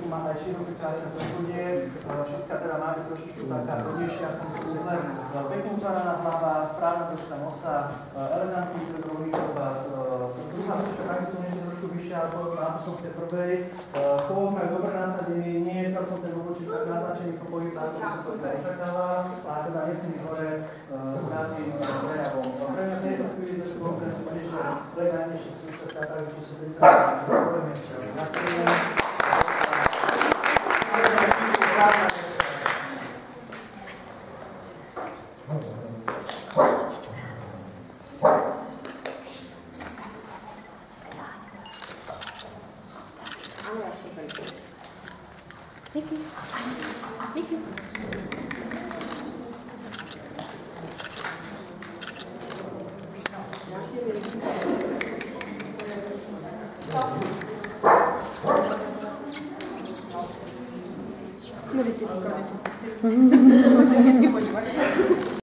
má aj široké krásne poschodie, všetka teda máte trošičku taká hodnejšia v tomto uzle. Pekne uzvarená hlava, správna dĺžka nosa, elegantný druhý obraz. Druhá dĺžka takisto nie je trošku vyššia, ako na to som v tej prvej. Chvôz majú dobre nasadený, nie je celkom ten obočík tak natáčený po pohyb, ako som to očakáva, a teda nesmí hore správnym prejavom. Pre mňa v tejto chvíli to je konkrétne konečne elegantnejšie súčasťa, takže to sa poviem ešte. Thank you. Thank you. No, vy ste si konečne.